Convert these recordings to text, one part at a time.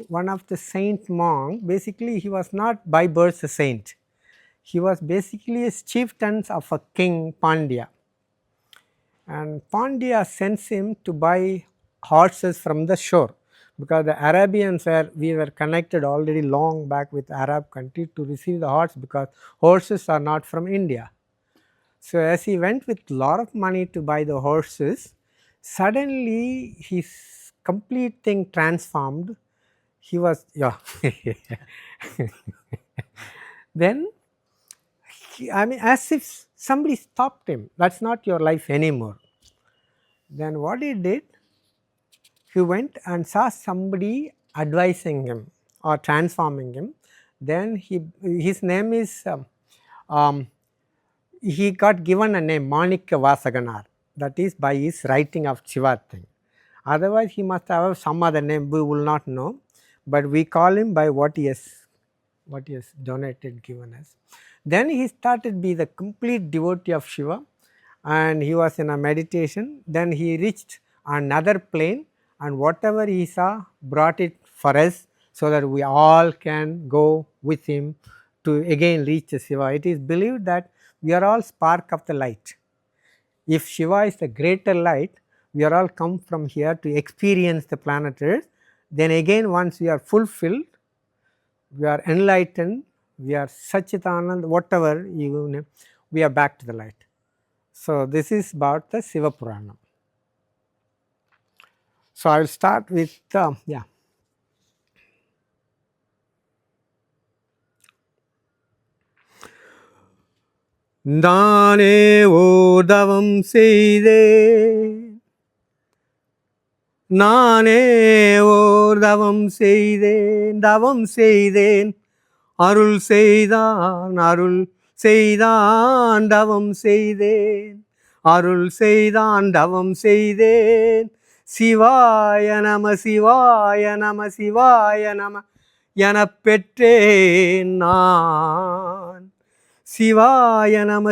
one of the saint monk, basically he was not by birth a saint. He was basically a chieftain of a king, Pandya. And Pandya sends him to buy horses from the shore, because the Arabians we were connected already long back with Arab country to receive the horse, because horses are not from India. So as he went with lot of money to buy the horses, suddenly his complete thing transformed. He was then I mean, as if somebody stopped him. That's not your life anymore. Then what he did, he went and saw somebody advising him or transforming him. Then his name is he got given a name Manikya Vasaganar. That is by his writing of Siva thing. Otherwise, he must have some other name we will not know, but we call him by what he has donated, given us. Then he started be the complete devotee of Shiva, and he was in a meditation. Then he reached another plane, and whatever he saw brought it for us, so that we all can go with him to again reach the Shiva. It is believed that we are all spark of the light. If Shiva is the greater light, we are all come from here to experience the planet Earth. Then again, once we are fulfilled, we are enlightened, we are Sachitanand, whatever you name, we are back to the light. So this is about the Sivapuranam. So I will start with Dane Odavam Seide Nane Odavam Seide Davam Seiden Arul Seidan Arul Seidan Davam Seiden Arul Seidan Davam Seiden Sivaya Nama Sivaya Nama Sivaya Nama எனப் பெற்றேன் நான் சிவாய நம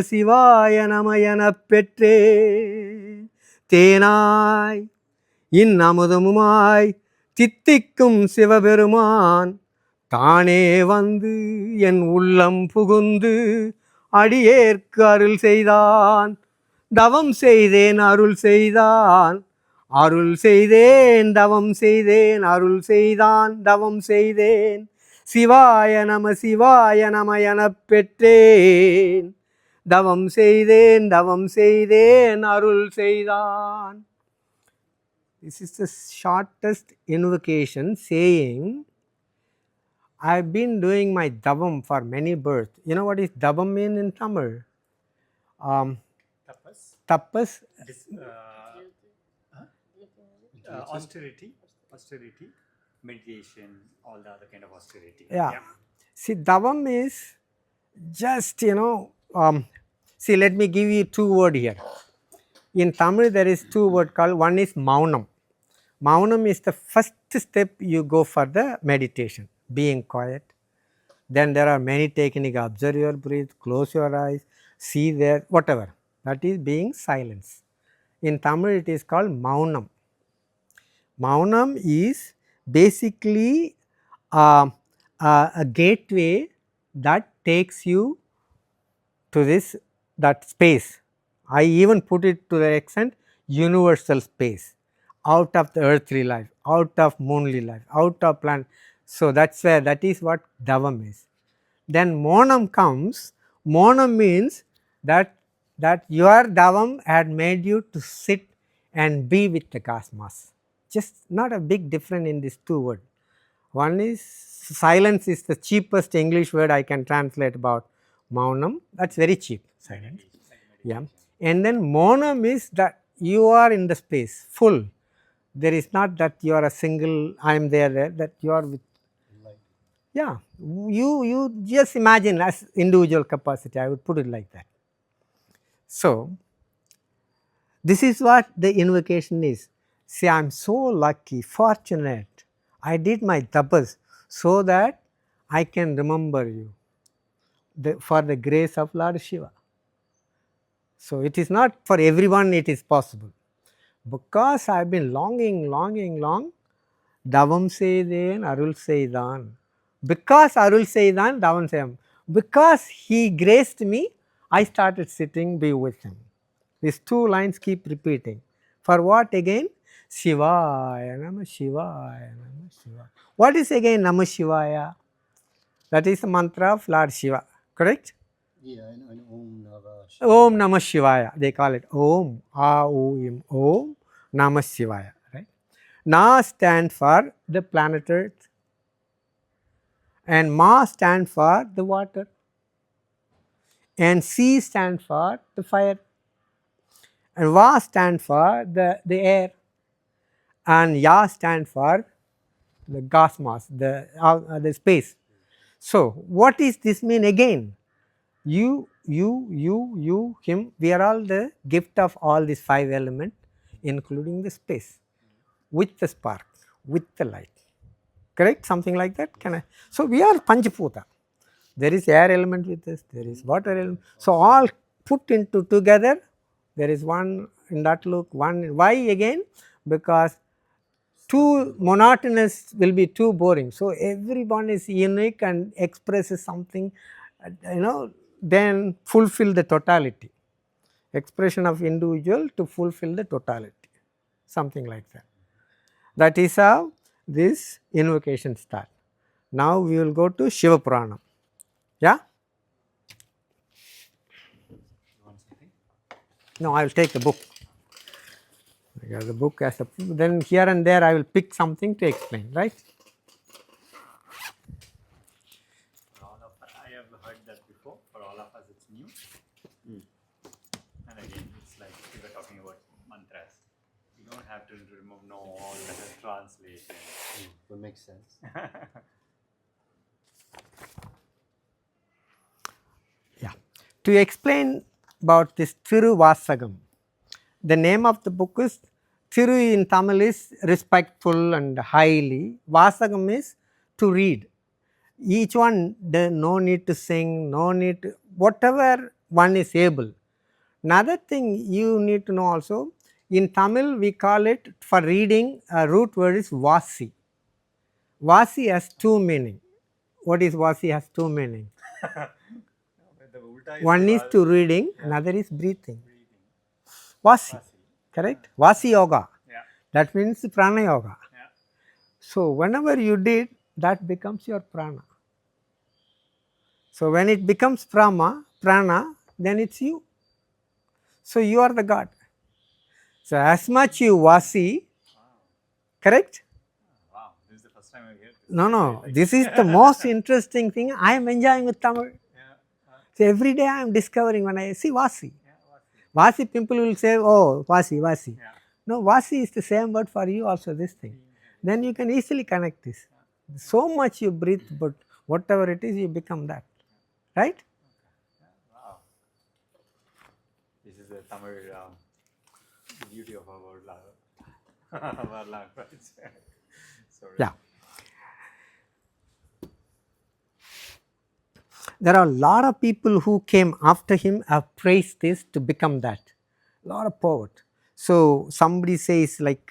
எனப் பெற்றேன் தேனாய் இன்னமுதமுமாய் தித்திக்கும் சிவபெருமான் தானே வந்து என் உள்ளம் புகுந்து அடியேற்கு அருள் செய்தான் தவம் செய்தேன் அருள் செய்தான் அருள் செய்தேன் தவம் செய்தேன் அருள் செய்தான் தவம் செய்தேன் சிவாய நம எனப் பெற்றேன் தவம் செய்தேன் அருள் செய்தான். This is the shortest invocation saying, I have been doing my davam for many births. You know what is davam mean in Tamil? Tapas. Austerity, meditation, all the other kind of austerity. Yeah. See, davam is just, see, let me give you two words here. In Tamil, there is two words called, one is maunam. Maunam is the first step you go for the meditation, being quiet. Then there are many techniques, observe your breath, close your eyes, see there, whatever. That is being silence. In Tamil, it is called maunam. Maunam is basically a gateway that takes you to that space. I even put it to the extent universal space, out of the earthly life, out of moonly life, out of planet. So that is what davam is. Then monam comes. Monam means that your davam had made you to sit and be with the cosmos. Just not a big difference in these two words. One is silence is the cheapest English word I can translate about maunam. That's very cheap, silence. Yeah. And then monam is that you are in the space, full. There is not that you are a single, I am there, that you are with. Yeah. You just imagine as individual capacity, I would put it like that. So, this is what the invocation is. See, I am so lucky, fortunate. I did my tapas so that I can remember you for the grace of Lord Shiva. So, it is not for everyone it is possible. Because I have been longing, Davam Seydhen Arul Seydan. Because Arul Seydan, Davam Seyam. Because he graced me, I started sitting be with him. These two lines keep repeating. For what again? Shivaya Namah Shivaya Namah Shivaya. What is again Namah Shivaya? That is the mantra of Lord Shiva, correct? Yeah, and Om Nava Shivaya. Om Namah Shivaya. They call it Om, A-O-M, Om Namah Shivaya, right? Na stand for the planet Earth and Ma stand for the water and C stand for the fire and Va stand for the air and Ya stand for the cosmos, the space. So, what is this mean again? You, him, we are all the gift of all these 5 elements, including the space, with the spark, with the light. Correct? Something like that? Can I? So, we are Panchbhuta. There is air element with us, there is water element. So, all put into together, there is one in that look, one. Why again? Because too monotonous will be too boring. So, everyone is unique and expresses something, then fulfill the totality. Expression of individual to fulfill the totality, something like that. That is how this invocation start. Now, we will go to Sivapuranam. Yeah? You want something? No, I will take the book. Because the book as a, then here and there I will pick something to explain, right? For all of us, I have heard that before. For all of us, it's new. And again, it's like we were talking about mantras. You don't have to know all the translation. That makes sense. Yeah. To explain about this Thiruvasagam, the name of the book is Thiru in Tamil is respectful and highly. Vasagam is to read. Each one, no need to sing, no need to, whatever one is able. Another thing you need to know also, in Tamil we call it, for reading, a root word is Vasi. Vasi has 2 meaning. What is Vasi has 2 meaning? The ulta is One the is to reading, yeah. another is breathing. breathing. Vasi, Vasi. correct? Vasi yoga. Yeah. That means prana yoga. Yeah. So, whenever you did, that becomes your prana. So, when it becomes prana, then it's you. So, you are the God. So, as much you Vasi, Wow. correct? Wow. This is the first time I hear this. No, this is the most interesting thing I am enjoying with Tamil. Yeah. So, every day I am discovering when I see Vasi. Yeah. Vasi, people will say, oh, Vasi. Yeah. No, Vasi is the same word for you also, this thing. Then you can easily connect this. So much you breathe, but whatever it is, you become that. Right? Wow. This is the Tamil beauty of our language. Sorry. Yeah. There are a lot of people who came after him have praised this to become that. A lot of poet. So somebody says like,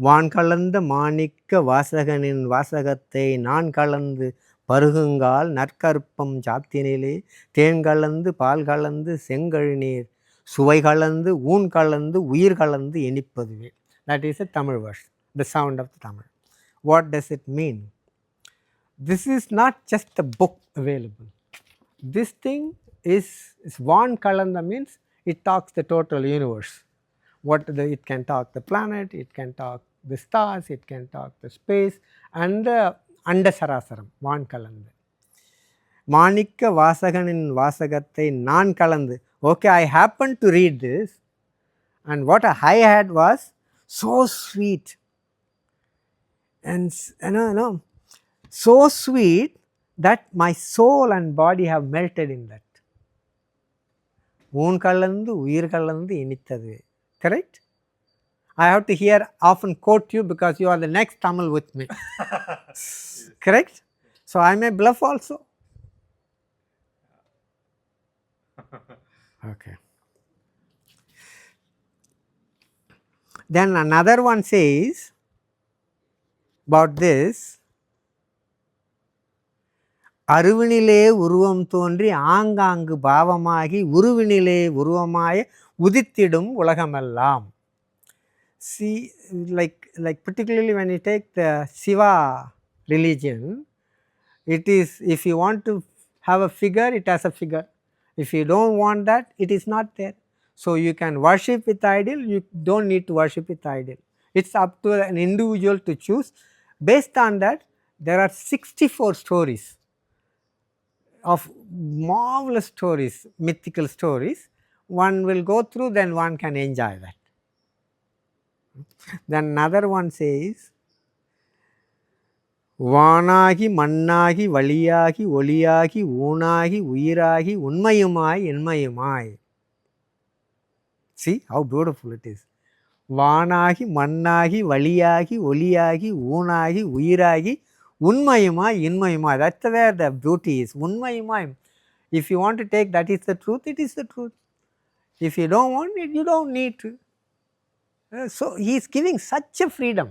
வான் கலந்த மாணிக்க வாசகனின் வாசகத்தை நான் கலந்து பருகுங்கால் நற்கருப்பம் சாத்தினிலே தேன் கலந்து பால் கலந்து செங்கழுநீர் சுவை கலந்து ஊன் கலந்து உயிர் கலந்து இனிப்பதுவே. That is a Tamil verse, the sound of the Tamil. What does it mean? This is not just a book available. This thing is Van Kalanda means it talks the total universe. It can talk the planet, it can talk the stars, it can talk the space and the Andasarasaram, Van Kalanda. Manikka Vasaganin Vasagatte Nan Kalandu. Okay, I happened to read this and what I had was so sweet and so sweet that my soul and body have melted in that. Moon kalandu, uyir kalandu initadu. Correct? I have to often quote you because you are the next Tamil with me. Correct? So I may bluff also. Okay. Then another one says, about this. அருவினிலே உருவம் தோன்றி ஆங்காங்கு பாவமாகி உருவினிலே உருவமாய உதித்திடும் உலகமெல்லாம். See, like particularly when you take the Siva religion, it is, if you want to have a figure, it has a figure. If you don't want that, it is not there. So you can worship with idol, you don't need to worship with idol. It's up to an individual to choose. Based on that, there are 64 stories of marvelous stories, mythical stories. One will go through, then one can enjoy that. Then another one says, வானாகி மண்ணாகி வழியாகி ஒளியாகி ஊனாகி உயிராகி உண்மையுமாய் என்மையுமாய். See how beautiful it is. வானாகி மண்ணாகி வழியாகி ஒளியாகி ஊனாகி உயிராகி உண்மையுமாய் இன்மையுமாய். That's where the beauty is. உண்மையுமாய். If you want to take that is the truth, it is the truth. If you don't want it, you don't need to. So he is giving such a freedom.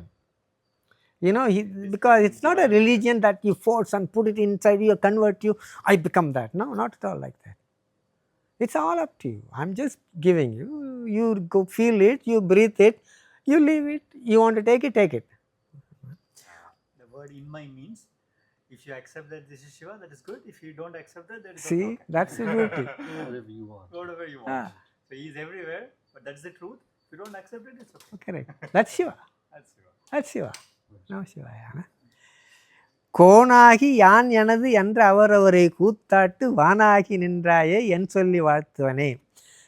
You know, because it's not a religion that you force and put it inside you, convert you, I become that. No, not at all like that. It's all up to you. I'm just giving you. You go feel it, you breathe it, you leave it. You want to take it, take it. The word in my means, if you accept that this is Shiva, that is good. If you don't accept that, that is See, okay. that's the beauty. Whatever you want. Whatever you want. Ah. So he is everywhere, but that's the truth. If you don't accept it, it's okay. Correct. That's Shiva. That's Shiva. That's Shiva. No Shiva. கோனாகி யான் எனது என்ற அவரவரை கூத்தாட்டு வானாகி நின்றாயே என் சொல்லி வாழ்த்துவனே.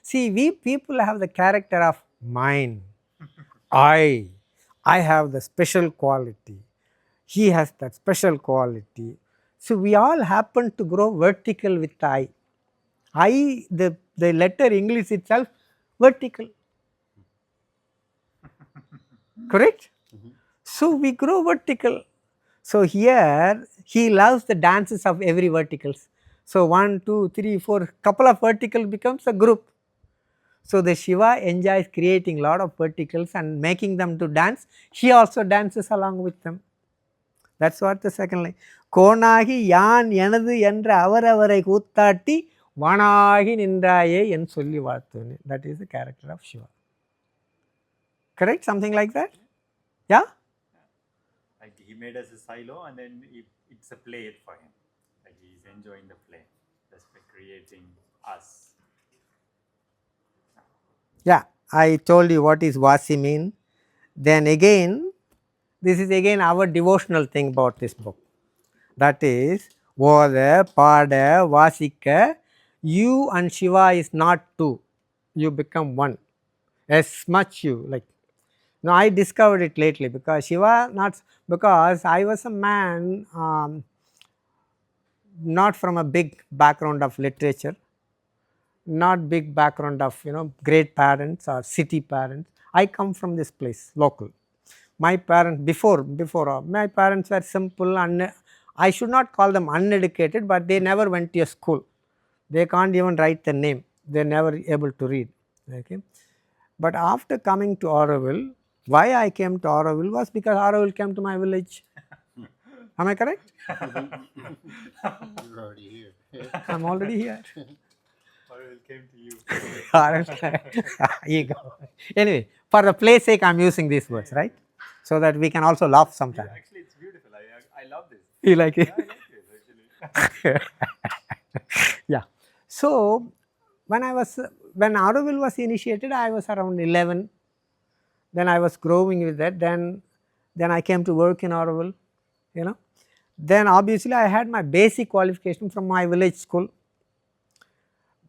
See, we people have the character of mine. I have the special quality. He has that special quality. So we all happen to grow vertical with I. The letter English itself, vertical. Correct? So we grow vertical. So here he loves the dances of every verticals. So 1, 2, 3, 4, couple of verticals becomes a group. So the Shiva enjoys creating lot of verticals and making them to dance. He also dances along with them. That's what the second line. கோனாகி யான் எனது என்ற அவரவரை கூத்தாட்டி வானாகி நின்றாயே என் சொல்லி வாழ்த்துவனே. That is the character of Shiva. Correct? Something like that? Yeah? Like he made us a silo and then it's a play for him. Like he's enjoying the play just by creating us. Yeah, I told you what is Vasi mean. Then again, this is again our devotional thing about this book. That is, Voda, Pada, Vasika, you and Shiva is not two. You become one. As much you like. No, I discovered it lately because Shiva, not because I was a man not from a big background of literature, not big background of great parents or city parents. I come from this place, local. My parents before my parents were simple and I should not call them uneducated, but they never went to a school. They can't even write the name. They're never able to read. Okay, but after coming to Auroville, why I came to Auroville was because Auroville came to my village. Am I correct? You're already here. I'm already here. Auroville came to you. Ego. Anyway, for the play's sake, I'm using these words, right? So that we can also laugh sometimes. Actually, it's beautiful. I love this. You like it? Yeah, I like this actually. Yeah. So when Auroville was initiated, I was around 11. Then I was growing with that. Then I came to work in Auroville. Then obviously I had my basic qualification from my village school.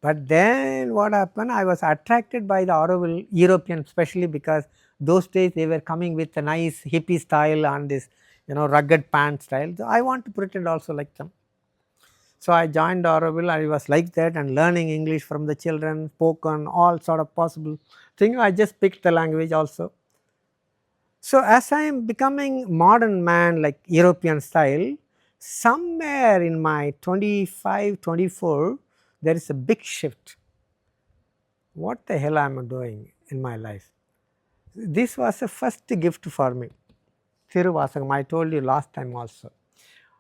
But then what happened? I was attracted by the Auroville European, especially because those days they were coming with a nice hippie style and this rugged pant style. So I want to pretend also like them. So I joined Auroville. I was like that and learning English from the children, spoken, all sort of possible thing. I just picked the language also. So as I am becoming modern man like European style, somewhere in my 25, 24, there is a big shift. What the hell am I doing in my life? This was the first gift for me. Thiruvasagam, I told you last time also.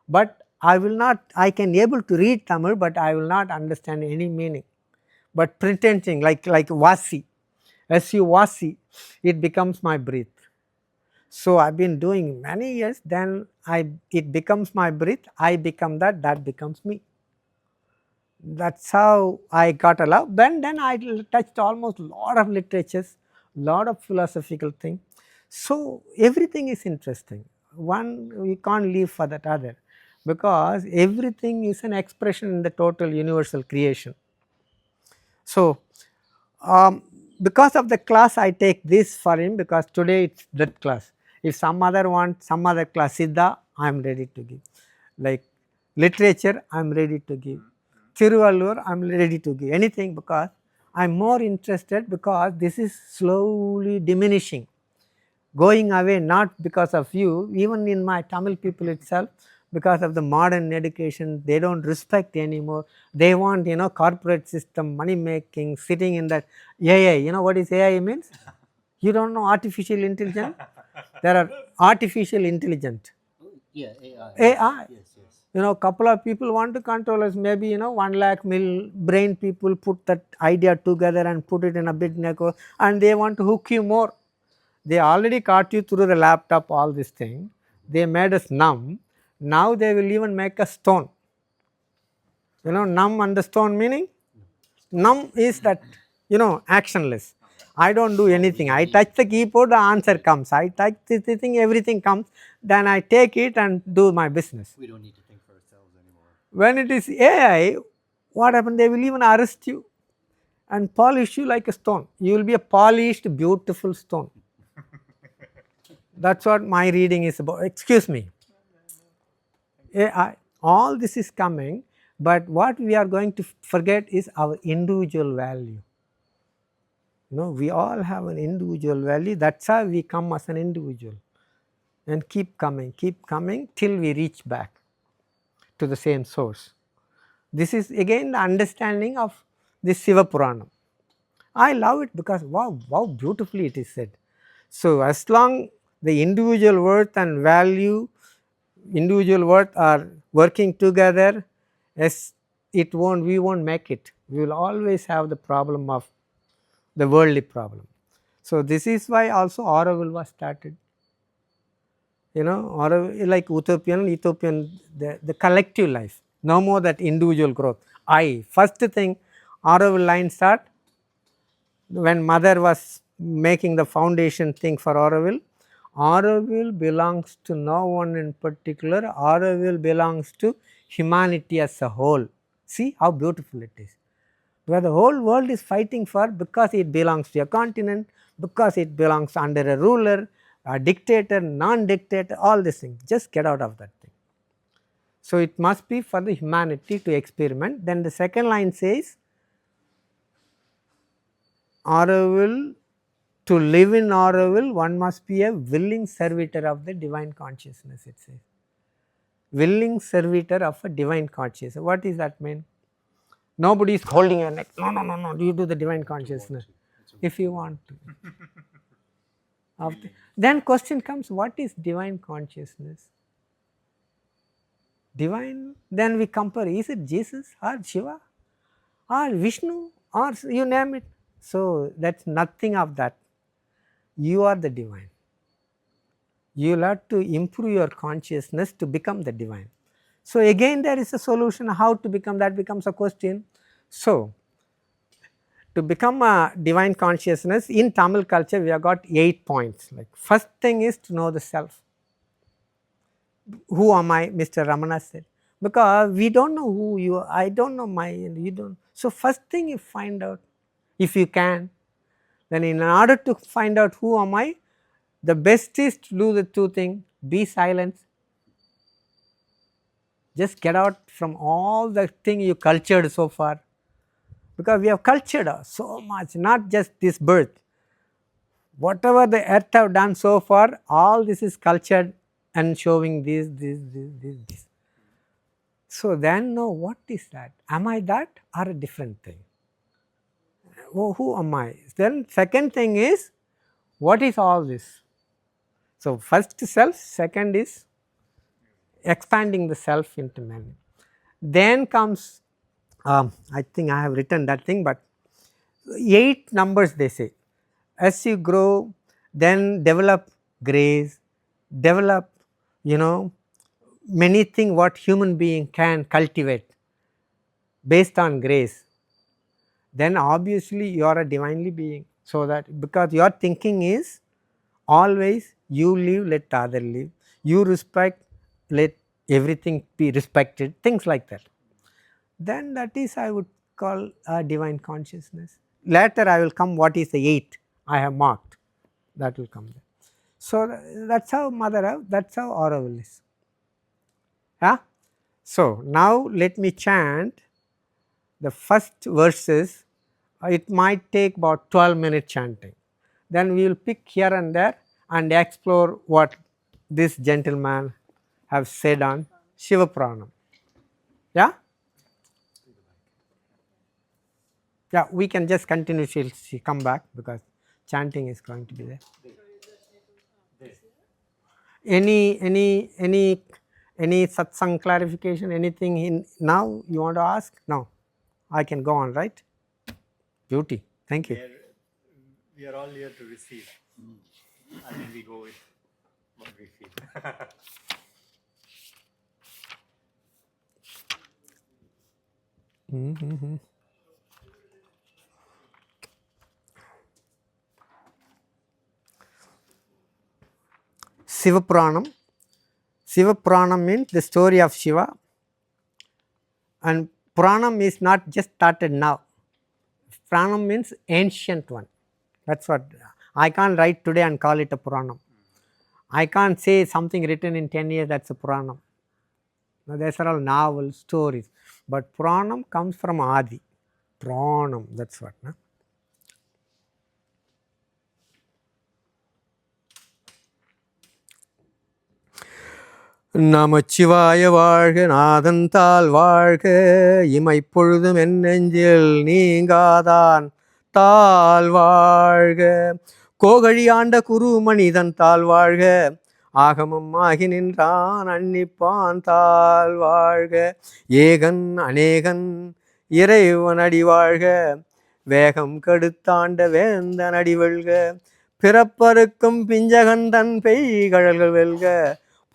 But I will not, I can able to read Tamil, but I will not understand any meaning. But pretending like Vasi, SU Vasi, it becomes my breath. So I've been doing many years, then it becomes my breath, I become that, that becomes me. That's how I got a love. Then I touched almost lot of literatures, lot of philosophical thing. So everything is interesting. One we can't leave for that other, because everything is an expression in the total universal creation. So because of the class I take this for him, because today it's that class. If some other want some other class, Siddha, I am ready to give. Like literature, I am ready to give. Thiruvallur, I am ready to give anything, because I am more interested, because this is slowly diminishing, going away, not because of you, even in my Tamil people itself, because of the modern education, they don't respect anymore. They want, corporate system, money making, sitting in that AI. You know what is AI means? You don't know artificial intelligence? There are artificial intelligent. Yeah, AI. AI. Yes, yes. Couple of people want to control us. Maybe 1 lakh brain people put that idea together and put it in a big network, and they want to hook you more. They already caught you through the laptop, all this thing. They made us numb. Now they will even make us stone. Numb and the stone meaning? Numb is that, actionless. I don't do anything. I touch the keyboard, the answer comes. I touch this thing, everything comes. Then I take it and do my business. We don't need to think for ourselves anymore. When it is AI, what happened? They will even arrest you and polish you like a stone. You will be a polished, beautiful stone. That's what my reading is about. Excuse me. AI, all this is coming, but what we are going to forget is our individual value. We all have an individual value. That's how we come as an individual, and keep coming till we reach back to the same source. This is again the understanding of this Sivapuranam. I love it because wow, beautifully it is said. So as long the individual worth and value, individual worth are working together, yes, we won't make it. We will always have the problem of the worldly problem. So this is why also Auroville was started. Auroville, like Ethiopian, the collective life. No more that individual growth. First thing, Auroville line start when mother was making the foundation thing for Auroville. Auroville belongs to no one in particular. Auroville belongs to humanity as a whole. See how beautiful it is. Where the whole world is fighting for, because it belongs to a continent, because it belongs under a ruler, a dictator, non-dictator, all these things. Just get out of that thing. So it must be for the humanity to experiment. Then the second line says, Auroville, to live in Auroville, one must be a willing servitor of the divine consciousness, it says. Willing servitor of a divine consciousness. What does that mean? Nobody is holding your neck. No, you do the divine consciousness. If you want to. Then question comes, what is divine consciousness? Divine, then we compare, is it Jesus or Siva or Vishnu or you name it? So that's nothing of that. You are the divine. You will have to improve your consciousness to become the divine. So again there is a solution. How to become that becomes a question. So to become a divine consciousness in Tamil culture, we have got 8 points. Like first thing is to know the self. Who am I? Mr. Ramana said. Because we don't know who you are. I don't know you don't. So first thing you find out, if you can, then in order to find out who am I, the best is to do the 2 things. Be silent. Just get out from all the thing you cultured so far. Because we have cultured so much, not just this birth. Whatever the earth have done so far, all this is cultured and showing this. So then know what is that? Am I that or a different thing? Oh, who am I? Then second thing is, what is all this? So, first self, second is expanding the self into many. Then comes, I think I have written that thing, but 8 numbers they say. As you grow, then develop grace, develop, many things what human being can cultivate based on grace. Then obviously you are a divinely being. So that because your thinking is always you live, let other live, you respect, let everything be respected, things like that. Then that is I would call a divine consciousness. Later I will come what is the 8 I have marked, that will come there. So that's how Mother, that's how Auroville is. Yeah. So now let me chant the first verses. It might take about 12-minute chanting. Then we will pick here and there and explore what this gentleman have said on Sivapuranam. Yeah? Yeah, we can just continue till she come back because chanting is going to be there. Any satsang clarification, anything in now you want to ask? No, I can go on, right? Beauty. Thank you. We are all here to receive, and then we go with what we feel. Sivapuranam. Sivapuranam means the story of Shiva, and Puranam is not just started now. Puranam means ancient one. That's what I can't write today and call it a Puranam. I can't say something written in 10 years that's a Puranam. Now, these are all novels, stories, but Puranam comes from Adi. Puranam, that's what. No? நமச்சிவாய வாழ்க நாதந்தால் வாழ்க இமைப்பொழுதும் என் நெஞ்சில் நீங்காதான் தாழ் வாழ்க கோகழி ஆண்ட குரு மனிதன் தாழ் வாழ்க ஆகமம் ஆகி நின்றான் அன்னிப்பான் தாழ் வாழ்க ஏகன் அநேகன் இறைவன் அடி வாழ்க வேகம் கெடுத்தாண்ட வேந்தன் அடி வெல்க பிறப்பருக்கும் பிஞ்சகன் தன் பெய்கழல்கள் வெல்க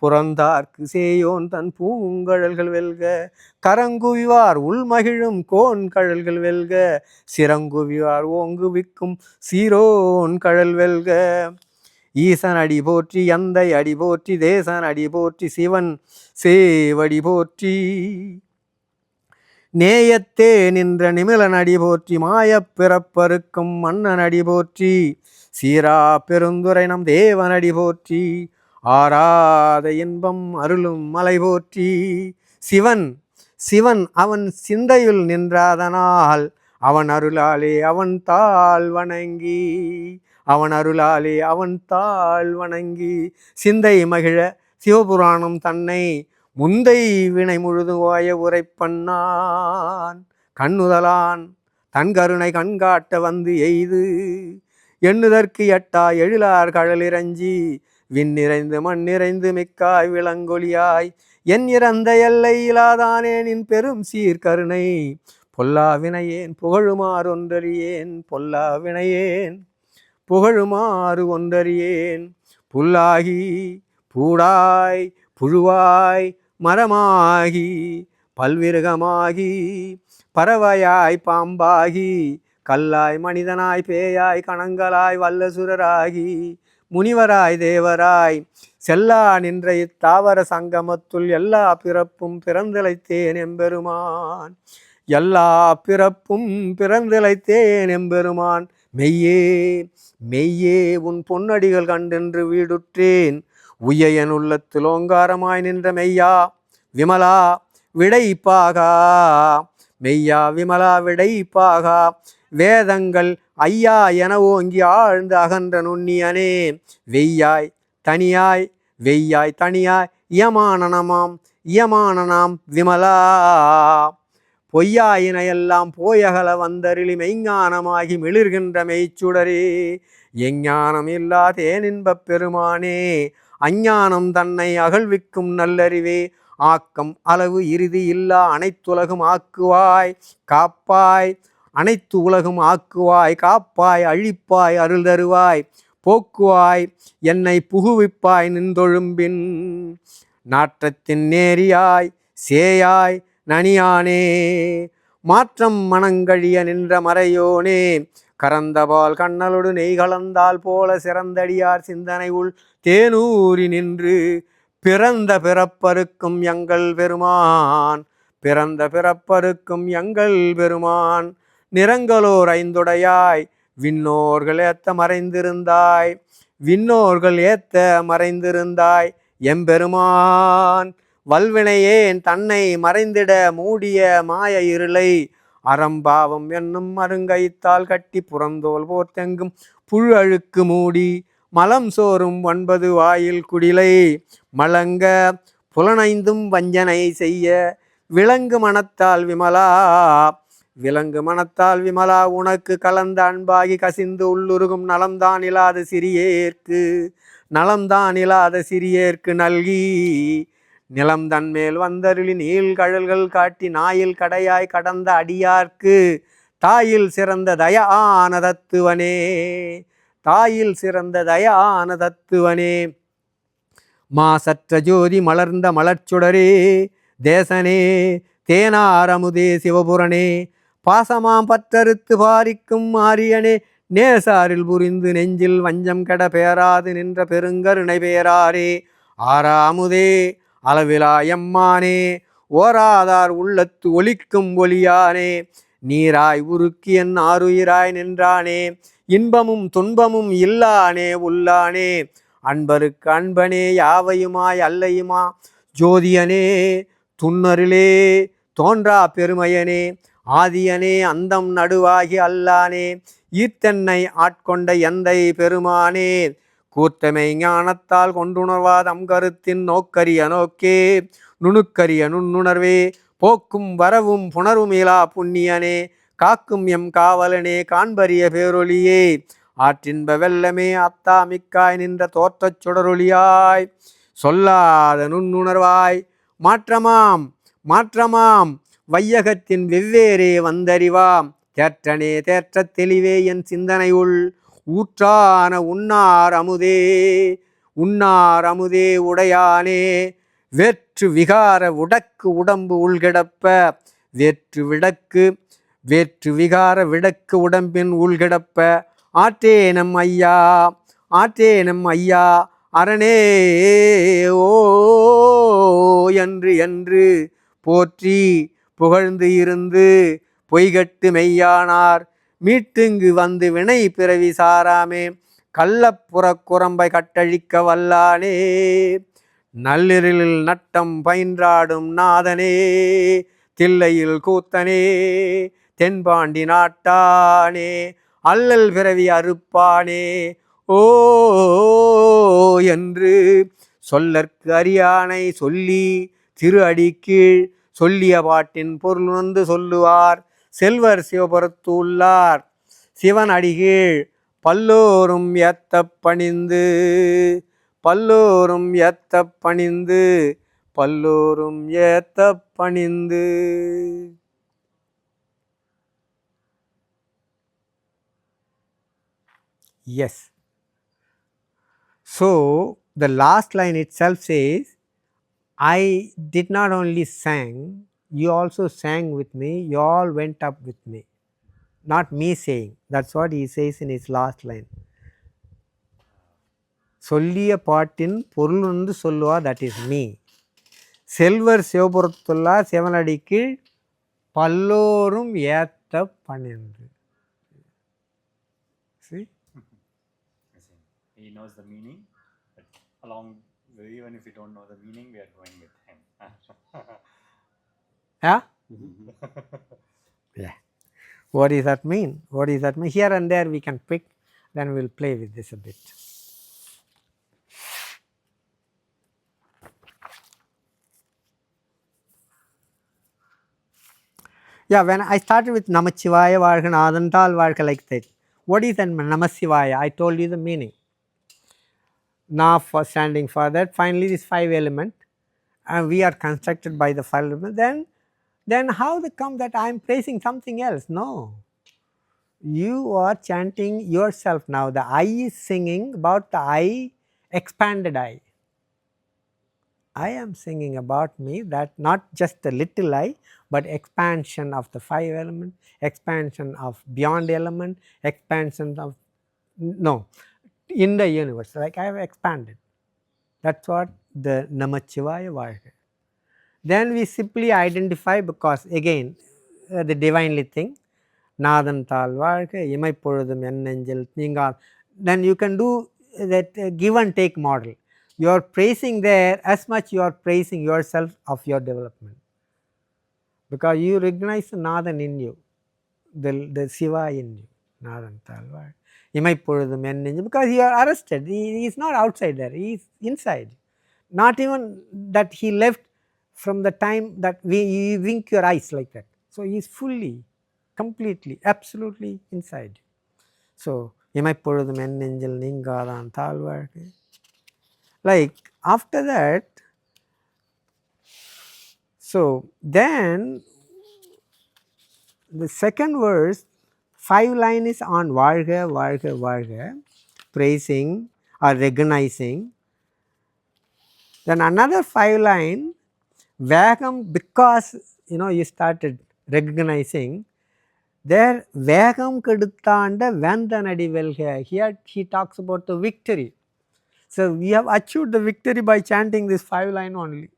புறந்தார்க்கு சேயோன் தன் பூங்கழல்கள் வெல்க கரங்குவிவார் உள்மகிழும் கோன் கழல்கள் வெல்க சிறங்குவிவார் ஓங்குவிக்கும் சீரோன் கழல் வெல்க ஈசன் அடி போற்றி எந்தை அடி போற்றி தேசன் அடி போற்றி சிவன் சேவடி போற்றி நேயத்தே நின்ற நிமிலன் அடி போற்றி மாயப் பிறப்பருக்கும் மன்னன் அடி போற்றி சீரா பெருந்துரை நம் தேவன் அடி போற்றி ஆராத இன்பம் அருளும் மலை போற்றி சிவன் சிவன் அவன் சிந்தையுள் நின்றாதனால் அவன் அருளாலே அவன் தாழ் வணங்கி அவன் அருளாலே அவன் தாழ் வணங்கி சிந்தை மகிழ சிவபுராணம் தன்னை முந்தை வினை முழுதுவாய உரைப்பண்ணான் கண்ணுதலான் தன் கருணை கண்காட்ட வந்து எய்து எண்ணுதற்கு எட்டா எழிலார் கடலிரஞ்சி விண்ணிறைந்து மண்ணிறைந்து மிக்காய் விளங்கொலியாய் என் இறந்த எல்லை இலாதானே நின் பெரும் சீர்கருணை பொல்லா வினையேன் புகழுமாறு ஒன்றறியேன் பொல்லா வினையேன் புகழுமாறு ஒன்றறியேன் புல்லாகி பூடாய் புழுவாய் மரமாகி பல்விருகமாகி பறவையாய் பாம்பாகி கல்லாய் மனிதனாய் பேயாய் கணங்களாய் வல்லசுரராகி முனிவராய் தேவராய் செல்லா நின்ற இத்தாவர சங்கமத்துள் எல்லா பிறப்பும் பிறந்திழைத்தேன் எம்பெருமான் எல்லா பிறப்பும் பிறந்திழைத்தேன் எம்பெருமான் மெய்யே மெய்யே உன் பொன்னடிகள் கண்டென்று வீடுற்றேன் உய்யன் உள்ளத்தில் ஓங்காரமாய் நின்ற மெய்யா விமலா விடைப்பாகா மெய்யா விமலா விடைப்பாகா வேதங்கள் ஐயா என ஓங்கி ஆழ்ந்து அகன்ற நுண்ணியனே வெய்யாய் தனியாய் வெய்யாய் தனியாய் இயமானனமாம் இயமானனாம் விமலா பொய்யாயின எல்லாம் போயகல வந்தருளி மெய்ஞானமாகி மிளிர்கின்ற மெய்ச்சுடரே எஞ்ஞானம் இல்லா தேனின்பப் பெருமானே அஞ்ஞானம் தன்னை அகழ்விக்கும் நல்லறிவே ஆக்கம் அளவு இறுதி இல்லா அனைத்துலகும் ஆக்குவாய் காப்பாய் அனைத்து உலகும் ஆக்குவாய் காப்பாய் அழிப்பாய் அருள் தருவாய் போக்குவாய் என்னை புகுவிப்பாய் நின்றொழும்பின் நாற்றத்தின் நேரியாய் சேயாய் நனியானே மாற்றம் மனங்கழிய நின்ற மறையோனே கரந்தபால் கண்ணலொடு நெய் கலந்தால் போல சிறந்தடியார் சிந்தனை உள் தேனூரி நின்று பிறந்த பிறப்பருக்கும் எங்கள் பெருமான் பிறந்த பிறப்பருக்கும் எங்கள் பெருமான் நிறங்களோர் ஐந்துடையாய் விண்ணோர்கள் ஏத்த மறைந்திருந்தாய் விண்ணோர்கள் ஏத்த மறைந்திருந்தாய் எம்பெருமான் வல்வினையேன் தன்னை மறைந்திட மூடிய மாய இருளை அறம்பாவம் என்னும் அருங்கயித்தால் கட்டி புறந்தோல் போர்த்தெங்கும் புழு அழுக்கு மூடி மலம் சோறும் 9 வாயில் குடிலை மலங்க புலனைந்தும் வஞ்சனை செய்ய விலங்கு மனத்தால் விமலா விலங்கு மனத்தால் விமலா உனக்கு கலந்த அன்பாகி கசிந்து உள்ளுருகும் நலம்தான் இல்லாத சிறியேற்கு நலம்தான் இல்லாத சிறியேற்கு நல்கி நிலம் தன்மேல் வந்தருளி நீள் கழல்கள் காட்டி நாயில் கடையாய் கடந்த அடியார்க்கு தாயில் சிறந்த தயான தத்துவனே தாயில் சிறந்த தயான தத்துவனே மாசற்ற ஜோதி மலர்ந்த மலர்ச்சுடரே தேசனே தேனாரமுதே சிவபுரனே பாசமாம் பற்றறுத்து பாரிக்கும் ஆரியனே நேசாரில் புரிந்து நெஞ்சில் வஞ்சம் கெட பேராது நின்ற பெருங்கருணை பேராரே ஆறாமுதே அளவிலா எம்மானே ஓராதார் உள்ளத்து ஒலிக்கும் ஒளியானே நீராய் உருக்கி என் ஆருயிராய் நின்றானே இன்பமும் துன்பமும் இல்லானே உள்ளானே அன்பருக்கு அன்பனே யாவையுமாய் அல்லையுமா ஜோதியனே துன்னருளே தோன்றா பெருமையனே ஆதியனே அந்தம் நடுவாகி அல்லானே ஈத்தென்னை ஆட்கொண்ட எந்தை பெருமானே கூத்தமை ஞானத்தால் கொண்டுணர்வாதம் கருத்தின் நோக்கரிய நோக்கே நுணுக்கரிய நுண்ணுணர்வே போக்கும் வரவும் புணர்வும் இலா புண்ணியனே காக்கும் எம் காவலனே காண்பரிய பேரொளியே ஆற்றின்ப வெள்ளமே அத்தாமிக்காய் நின்ற தோற்றச் சுடரொளியாய் சொல்லாத நுண்ணுணர்வாய் மாற்றமாம் மாற்றமாம் வையகத்தின் வெவ்வேறே வந்தறிவாம் தேற்றனே தேற்றத் தெளிவே என் சிந்தனையுள் ஊற்றான உன்னார் அமுதே உன்னார் அமுதே உடையானே வேற்று விகார உடக்கு உடம்பு உள்கிடப்ப வேற்று விகார விடக்கு உடம்பின் உள்கிடப்ப ஆற்றேனம் ஐயா அரணே ஓ என்று போற்றி புகழ்ந்து இருந்து பொய்கட்டு மெய்யானார் மீட்டுங்கு வந்து வினை பிறவி சாராமே கள்ளப்புறக் குரம்பை கட்டழிக்க வல்லானே நள்ளிரிலில் நட்டம் பயின்றாடும் நாதனே தில்லையில் கூத்தனே தென்பாண்டி நாட்டானே அல்லல் பிறவி அறுப்பானே ஓ என்று சொல்லற்கு அரியானை சொல்லி திரு அடிக்கீழ் சொல்லிய பாட்டின் பொருளுணர்ந்து சொல்லுவார் செல்வர் சிவபுரத்து உள்ளார் சிவன் அடிகீழ் பல்லோரும் ஏத்தப் பணிந்து பல்லோரும் ஏத்தப் பணிந்து பல்லோரும் ஏத்தப் பணிந்து. Yes. So the last line itself says, I did not only sang, you also sang with me, you all went up with me. Not me saying, that's what he says in his last line. சொல்லிய பாட்டின் பொருள் வந்து சொல்லுவா, that is me. செல்வர் சிவபுரத்துள்ளார் சிவனடிக்கு பல்லோரும் ஏத்த பணிந்து. See? He knows the meaning, but along, even if you don't know the meaning, we are going with him. Yeah? Yeah. What does that mean? What does that mean? Here and there we can pick, then we'll play with this a bit. Yeah, when I started with Namachivaya Varga, Nadantal Varga like that. What is that Namasivaya? I told you the meaning. Na for standing for that. Finally, this 5 element, and we are constructed by the 5 element. Then how the come that I am praising something else? No. You are chanting yourself now. The I is singing about the I, expanded I. I am singing about me, that not just the little I, but expansion of the 5 element, expansion of beyond element, expansion of, no, in the universe, like I have expanded. That's what the Namachivaya Varga. Then we simply identify, because again, the divinely thing, Nadantal Varga, Imaipoludum Ennenjil Ningal, then you can do that give and take model. You are praising there as much you are praising yourself of your development, because you recognize the Nadan in you, the Siva in you, Nadantal Varga. Imaipoludum Ennenjil, because you are arrested, he is not outside there, he is inside. Not even that he left from the time that you wink your eyes like that. So he is fully, completely, absolutely inside. So, இமைப்பொழுதும் என் நெஞ்சில் நீங்காதான் தாழ்வாழ்க. Like after that, so then the second verse, 5 line is on Varga, Varga, Varga, praising or recognizing. Then another 5 line, Vagam, because you started recognizing there, Vagam Kadutanda Vandanadi Velga. Here he talks about the victory. So we have achieved the victory by chanting this 5 line only.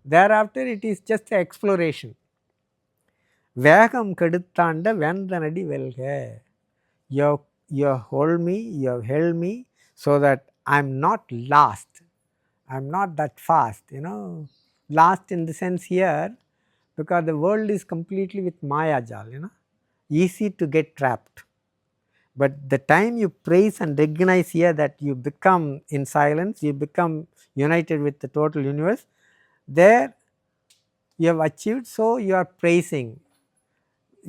Thereafter it is just an exploration. Vagam Kadutanda Vandanadi Velga. You hold me, you have held me, so that I am not lost. I am not that fast, lost in the sense here, because the world is completely with Maya Jal, easy to get trapped. But the time you praise and recognize here that you become in silence, you become united with the total universe, there you have achieved, so you are praising.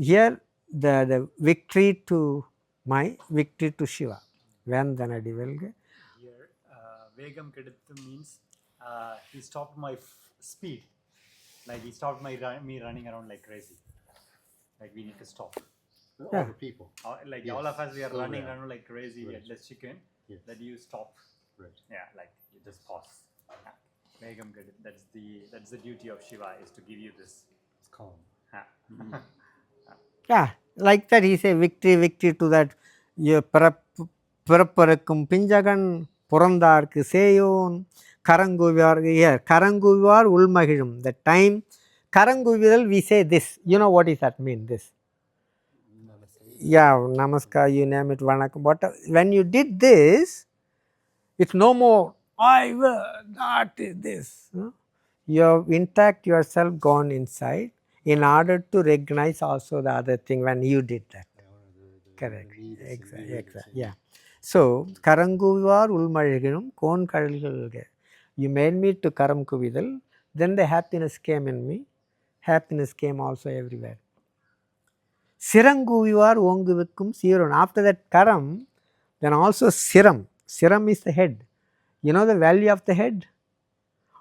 Here the victory to my victory to Shiva. Vandanadi Velga. Here, Vegam Keduthu means he stopped my speed. Like he stopped me running around like crazy. Like we need to stop. All the people. Like Yes. all of us, we are Oh, running yeah. around like crazy. Right. Headless chicken. Yes. That you stop. Right. Yeah, like you just pause. Vegam Keduthu. That's the duty of Shiva, is to give you this. It's calm. Yeah, like that he say victory, victory to that. பிறப்பறுக்கும் பிஞ்சகன் புறந்தார்க்கு Seyon கரங்குவியார். Here கரங்குவியார் உள்மகிழும். The time கரங்குவிதல், we say this. You know what is that mean? This. Yeah, namaskar, you name it, vanakkam. But when you did this, it's no more I will not this. You have intact yourself gone inside in order to recognize also the other thing when you did that. Correct. Exactly. Yeah. So karanguvar ulmazhigum kon kadalgalge. You made me to karam kuvidal. Then the happiness came in me. Happiness came also everywhere. Siranguvivar onguvikkum siron. After that karam, then also siram. Siram is the head. You know the value of the head?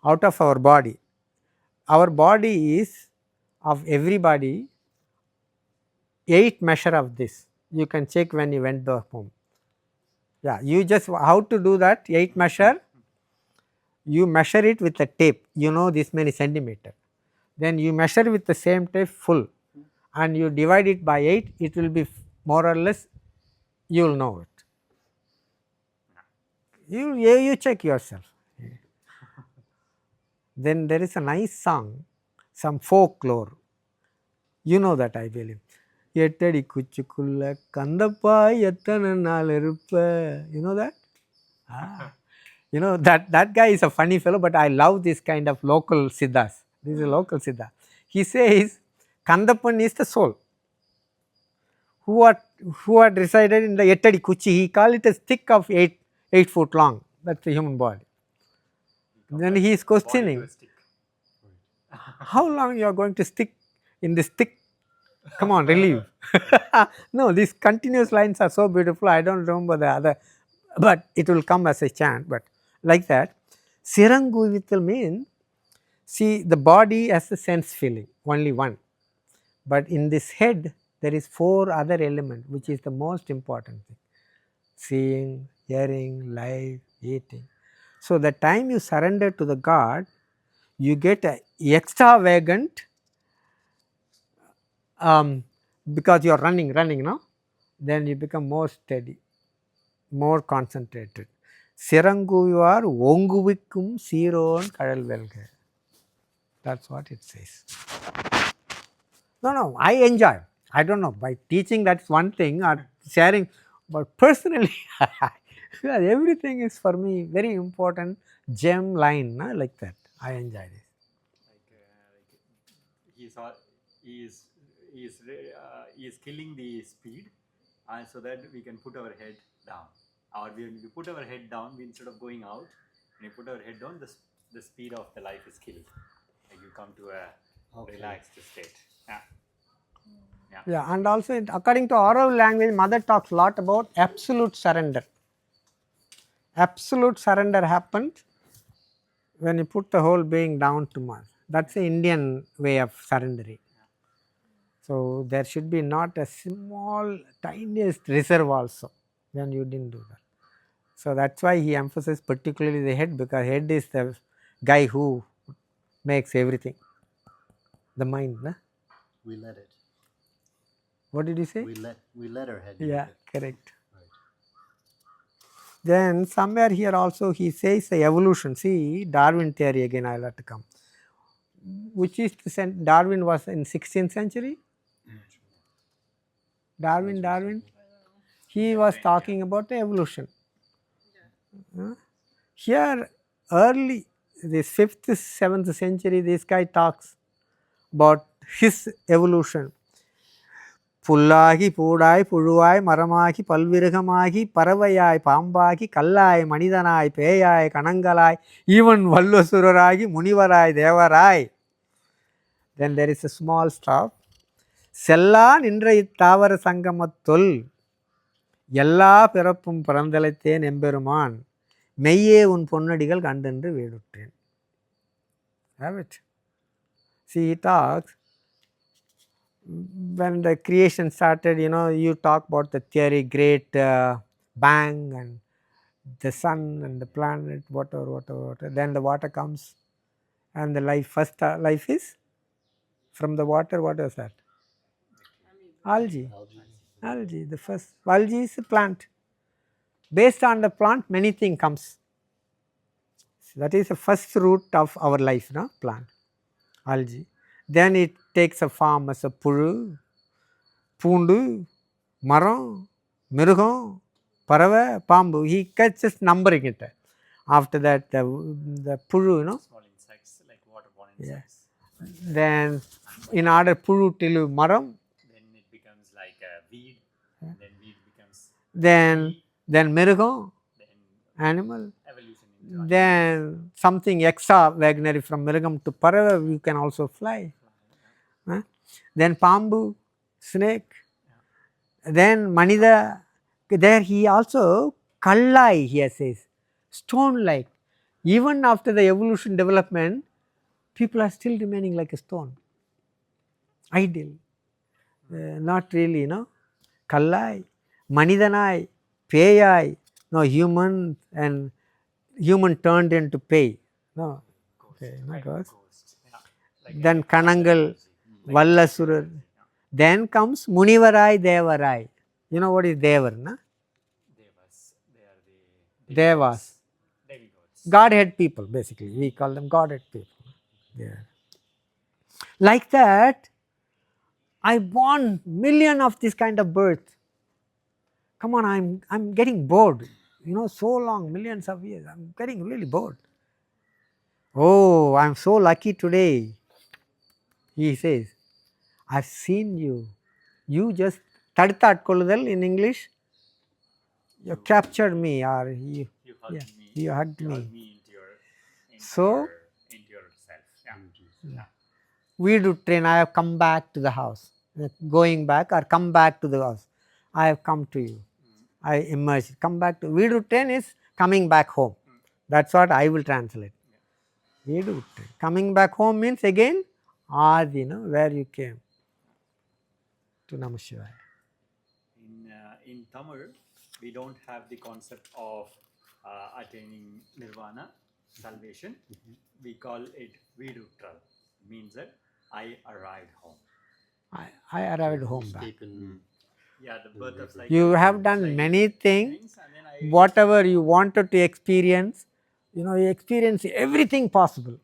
Out of our body. Our body is of everybody 8 measure of this. You can check when you went to home. Yeah, you just how to do that 8 measure? You measure it with a tape. This many centimeter. Then you measure with the same tape full, and you divide it by 8. It will be more or less. You will know it. You check yourself. Then there is a nice song, some folklore. You know that, I believe. எட்டடி குச்சிக்குள்ள கந்தப்பாய் எத்தனை நாள் இருப்ப. You know that? That guy is a funny fellow, but I love this kind of local siddhas. This is a local siddha. He says Kandappan is the soul who had resided in the ettadi kuchi. He called it a stick of 8 foot long. That's the human body. Then he is questioning how long you are going to stick in this stick Come on, relieve. No, these continuous lines are so beautiful. I don't remember the other, but it will come as a chant. But like that, Siranguvital means, see, the body has a sense feeling, only one. But in this head, there is 4 other elements, which is the most important thing: seeing, hearing, life, eating. So the time you surrender to the God, you get a extravagant, because you are running, no? Then you become more steady, more concentrated. Siranguvar onguvikkum சீரோன் கடல் வெல்க. That's what it says. No, I enjoy. I don't know, by teaching that's one thing, or sharing, but personally, everything is for me very important gem line, na, like that. I enjoy this. He's all, he is killing the speed, so that we can put our head down. Or when we put our head down, we, instead of going out, when we put our head down, the speed of the life is killed. Like you come to a relaxed state. Yeah, and also according to Auroville language, Mother talks a lot about absolute surrender. Absolute surrender happened when you put the whole being down to Mother. That's the Indian way of surrendering. So there should be not a small, tiniest reserve also when you didn't do that. So that's why he emphasizes particularly the head, because head is the guy who makes everything. The mind, na? We let it. What did you say? We let our head. Yeah, correct. Right. Then somewhere here also he says the evolution. See, Darwin theory again, I'll have to come. Which is Darwin was in 16th century? Darwin. He was talking about the evolution. Here, early, this 5th, 7th century, this guy talks about his evolution. புல்லாகி பூடாய் புழுவாய் மரமாகி பல்விருகமாகி பறவையாய் பாம்பாகி கல்லாய் மனிதனாய் பேயாய் கணங்களாய் even வல்லுசுரராகி முனிவராய் Devaraya. Then there is a small stop. செல்லா நின்ற இத்தாவர சங்கமத்துள் எல்லா பிறப்பும் பிறந்தழைத்தேன் எம்பெருமான் மெய்யே உன் பொன்னடிகள் கண்டென்று வீடுற்றேன். Have it. See, he talks. When the creation started, you talk about the theory, great bang, and the sun and the planet, whatever. Then the water comes, and the life, first life is from the water. What is that? Algae. The first algae is a plant. Based on the plant, many things comes. So that is the first root of our life, no? Plant, algae. Then it takes a form as a puru, பூண்டு, மரம், மிருகம், பறவை, பாம்பு. He catches numbering it. After that, the puru, small insects, like water-borne insects. Then in order puru till maram. Then it becomes like a weed. Then weed becomes. Then mirugam, animal. Evolution. Then something extra Wagneri from mirugam to parava, you can also fly. Then pambu, snake. Then manida. There he also kallai, here says, stone like. Even after the evolution development, people are still remaining like a stone, ideal, not really, kallai, manidanai, peyai, no, human, and human turned into pay, no, okay, not ghost. Like Then kanangal, vallasurar. Then comes munivarai, devarai. You know what is devar, na? Devas. They are the Devas. demigods. Godhead people, basically. We call them Godhead people. Yeah. Like that, I want million of this kind of birds. Come on, I'm getting bored. So long, millions of years. I'm getting really bored. Oh, I'm so lucky today. He says, I've seen you. You just tadithat koludal in English. You captured me, or you hugged me. You hugged me. Into yourself. Yeah. We do train. I have come back to the house. going back or come back to the house. I have come to you. I emerged. Come back to Vidu 10 is coming back home. That's what I will translate. Vidu 10. Coming back home means again Adi, where you came to Namah Shivaya. In Tamil, we don't have the concept of attaining nirvana, salvation. We call it vidutral. Means that I arrived home. I arrived home back. Escaping. Yeah, the birth of cycle. You have done many things, whatever you wanted to experience, you experience everything possible.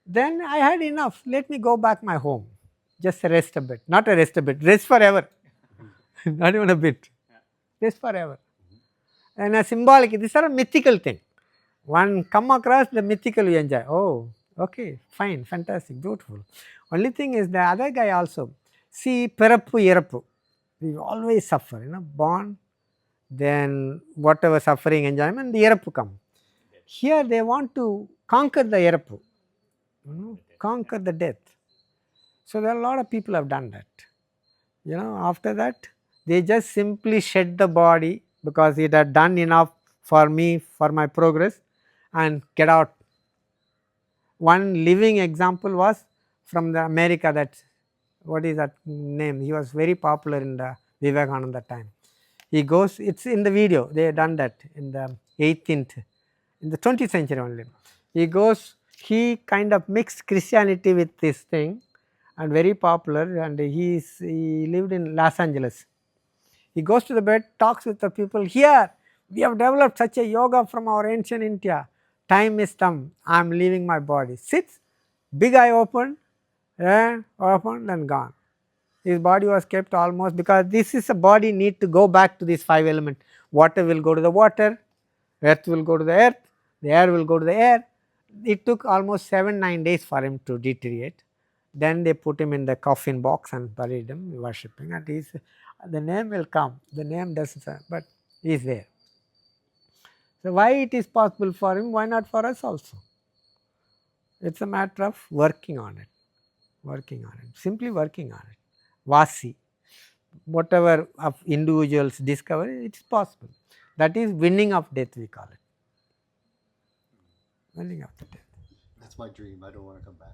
Then I had enough. Let me go back my home. Just rest a bit. Not a rest a bit. Rest forever. Not even a bit. Rest forever. And a symbolic, these are a mythical thing. One come across the mythical, you enjoy. Oh, okay, fine, fantastic, beautiful. Only thing is the other guy also. See, Pirappu, Irappu. We always suffer, born, then whatever suffering, enjoyment, the Irappu come. Here they want to conquer the Irappu, conquer the death. So there are a lot of people have done that. After that, they just simply shed the body because it had done enough for me, for my progress, and get out. One living example was from the America, that, what is that name? He was very popular in the Vivekananda time. He goes, it's in the video, they had done that in the 18th, in the 20th century only. He goes, he kind of mixed Christianity with this thing, and very popular, and he lived in Los Angeles. He goes to the bed, talks with the people. Here, we have developed such a yoga from our ancient India. Time is come. I am leaving my body. Sits, big eye open, opened and gone. His body was kept almost, because this is a body need to go back to these 5 elements. Water will go to the water, earth will go to the earth, the air will go to the air. It took almost 7-9 days for him to deteriorate. Then they put him in the coffin box and buried him, worshipping, and the name will come. The name doesn't, but he is there. So why it is possible for him? Why not for us also? It's a matter of working on it. Simply working on it. Vasi, whatever of individuals discover, it is possible. That is winning of death, we call it. Winning of the death. That's my dream. I don't want to come back.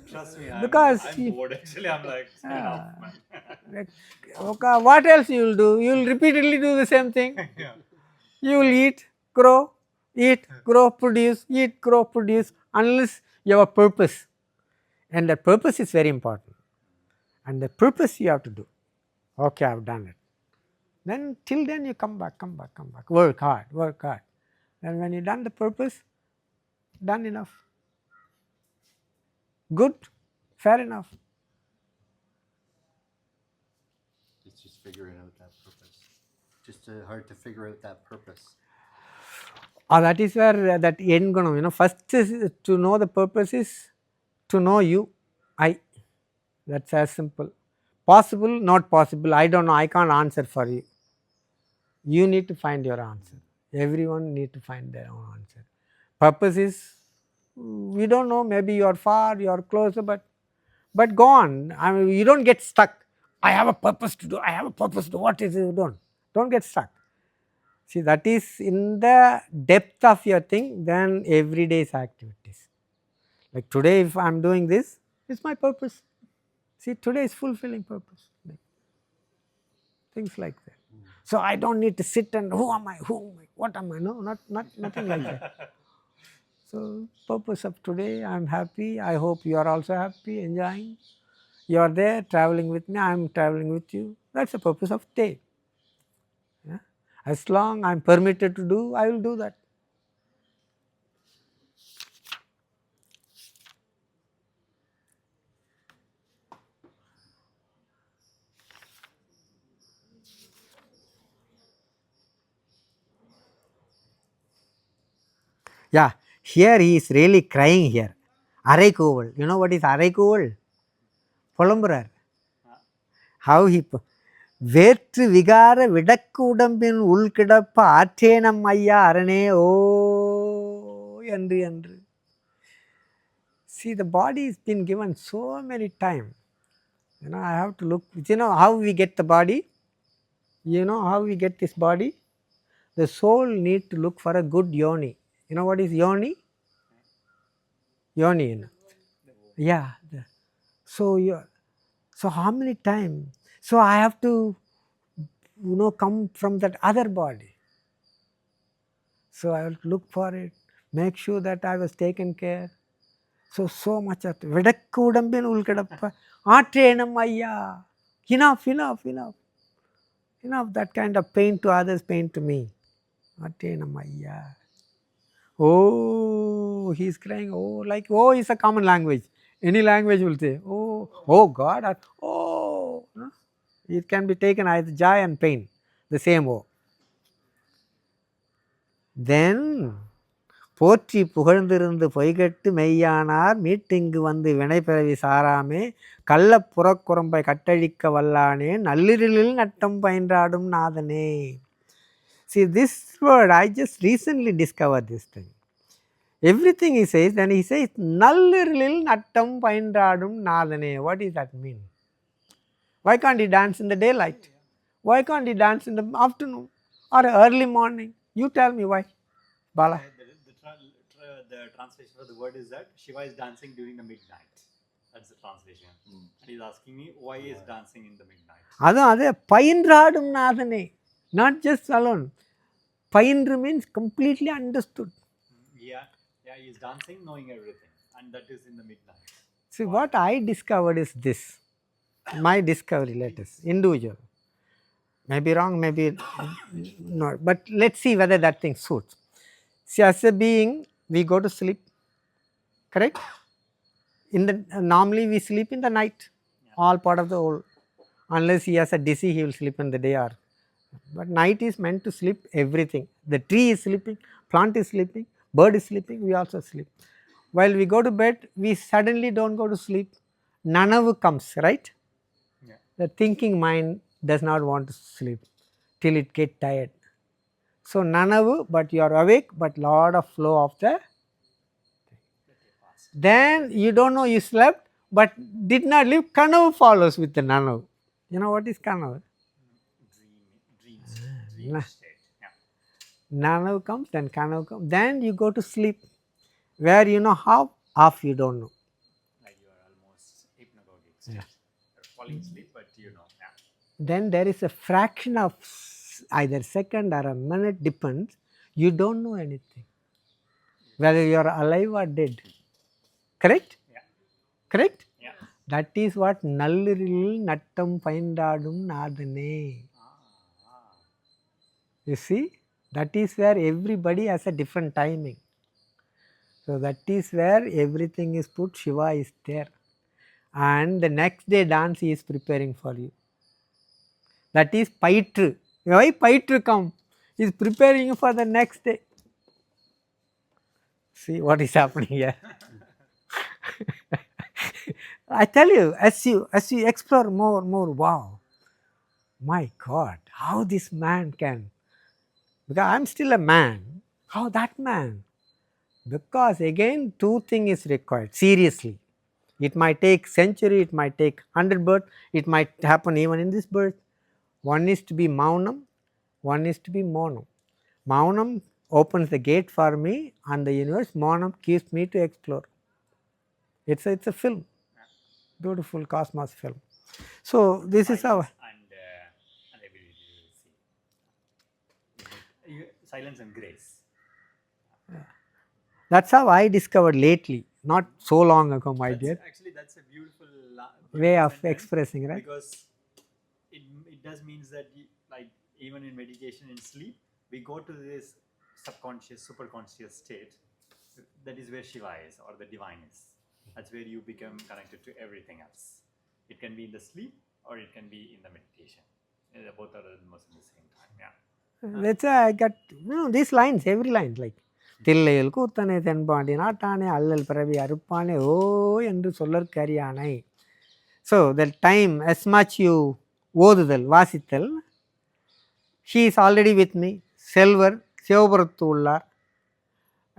Trust me, Because I'm bored actually. I'm like, enough, man. Okay, what else you will do? You will repeatedly do the same thing. Yeah. You will eat, grow, produce, eat, grow, produce, unless you have a purpose. And the purpose is very important. And the purpose you have to do. Okay, I have done it. Then till then you come back. Work hard. And when you done the purpose, done enough. Good, fair enough. It's just figuring out that purpose. Just hard to figure out that purpose. That is where that end gunam, first is to know the purpose is to know you, I. That's as simple. Possible, not possible, I don't know, I can't answer for you. You need to find your answer. Everyone need to find their own answer. Purpose is, we don't know, maybe you are far, you are closer, but go on. I mean, you don't get stuck. I have a purpose to do, what is it? Don't get stuck. See, that is in the depth of your thing, then everyday's activities. Like today, if I am doing this, it's my purpose. See, today is fulfilling purpose. Things like that. So I don't need to sit and who am I, what am I? No, nothing like that. So purpose of today, I am happy. I hope you are also happy, enjoying. You are there traveling with me, I am traveling with you. That's the purpose of day. Yeah? As long I am permitted to do, I will do that. Yeah, here he is really crying here. Araikoval. You know what is Araikoval? Pulamburar. How he வேற்று விகார விடக்கு உடம்பின் உள்கிடப்ப ஆற்றேனம் ஐயா அரணே ஓ என்று. See, the body has been given so many time. You know, I have to look. You know how we get the body? You know how we get this body? The soul need to look for a good yoni. You know what is yoni? Yoni. You know? Yeah. So you. So how many time? So I have to, you know, come from that other body. So I will look for it, make sure that I was taken care. So much of vidakku udambin ulkadappa aatrenam ayya. Enough, enough, enough. Enough that kind of pain to others, pain to me. Aatrenam ayya. Oh, he's crying. Oh, like, oh is a common language. Any language will say, oh, oh God, oh. No? It can be taken as joy and pain, the same oh. Then போற்றி புகழ்ந்திருந்து பொய்கட்டு மெய்யானார் மீட்டிங்கு வந்து வினைப்பிறவி சாராமே கள்ள புறக்குறம்பை கட்டழிக்க வல்லானே நள்ளிருளில் நட்டம் பயின்றாடும் நாதனே. See this word, I just recently discovered this thing. Everything he says, then he says நள்ளிருளில் நட்டம் பயின்றாடும் நாதனே. What does that mean? Why can't he dance in the daylight? Why can't he dance in the afternoon or early morning? You tell me why, Bala. The translation for the word is that Shiva is dancing during the midnight. That's the translation. And he's asking me why he is dancing in the midnight. அதான் அதே பயின்றாடும் நாதனே. Not just alone. பயின்று means completely understood. Yeah, he is dancing knowing everything. And that is in the midnight. See, what I discovered is this. My discovery, latest, individual. Maybe wrong, maybe not. But let's see whether that thing suits. See, as a being, we go to sleep. Correct? Normally we sleep in the night. All part of the whole. Unless he has a disease, he will sleep in the day or. But night is meant to sleep everything. The tree is sleeping, plant is sleeping, bird is sleeping, we also sleep. While we go to bed, we suddenly don't go to sleep. Nanavu comes, right? Yeah. The thinking mind does not want to sleep till it get tired. So nanavu, but you are awake, but lot of flow of the. Then you don't know you slept, but did not live. Kanavu follows with the nanavu. You know what is kanavu? Dream state. Yeah. Nanavu comes, then kanavu comes. Then you go to sleep, where you know how, half you don't know. Like you are almost hypnagogic state. Yeah. You're falling asleep, but you know. Yeah. Then there is a fraction of either second or a minute, depends. You don't know anything, whether you are alive or dead. Correct? Yeah. Correct? Yeah. That is what நள்ளிருளில் நட்டம் பயின்றாடும் நாதனே. You see, that is where everybody has a different timing. So that is where everything is put, Shiva is there. And the next day dance he is preparing for you. That is Paitru. Why Paitru come? He is preparing you for the next day. See what is happening here. I tell you, as you explore more, wow, my God, how this man can, because I am still a man, how that man? Because again, two things is required, seriously. It might take century, it might take 100 births, it might happen even in this birth. One is to be Maunam, one is to be Monam. Maunam opens the gate for me and the universe, Monam keeps me to explore. It's a film, beautiful cosmos film. So this Silence is how. And ability to see. Silence and grace. That's how I discovered lately, not so long ago, my dear. Actually, that's a beautiful Way of sentence, expressing, right? Because it does means that like even in meditation in sleep, we go to this subconscious, superconscious state. That is where Shiva is, or the divine is. That's where you become connected to everything else. It can be in the sleep or it can be in the meditation. Both are almost in the same time. Yeah. Let's say I got, these lines, every line, like தில்லையில் கூத்தனை தென்பாண்டி நாட்டானே அல்லல் பிறவி அறுப்பானே ஓ என்று சொல்லற்கரியானை. So the time, as much you ஓதுதல் வாசித்தல், he is already with me, செல்வர் சிவபுரத்து உள்ளார்.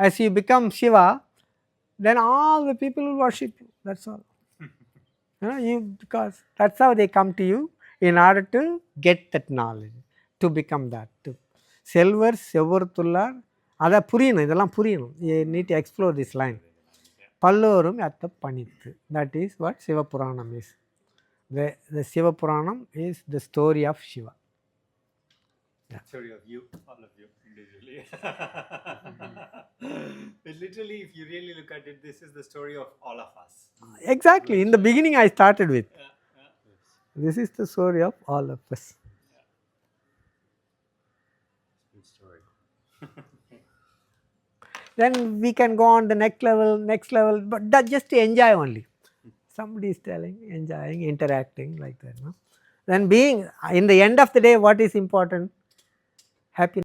As you become Shiva, then all the people will worship you. That's all. Because that's how they come to you in order to get that knowledge, to become that too. செல்வர் செவ்வொருத்துள்ளார் அதை புரியணும், இதெல்லாம் புரியணும். You need to explore this line. பல்லோரும் அத்த பணித்து. That is what Sivapuranam is. The Sivapuranam is the story of Shiva. Story of you, all of you, individually. But literally, if you really look at it, this is the story of all of us. Exactly. In the beginning, I started with. This is the story of all of us. Good story. Then we can go on the next level, but that just to enjoy only. Somebody is telling, enjoying, interacting like that. No? Then being, in the end of the day, what is important? Happiness.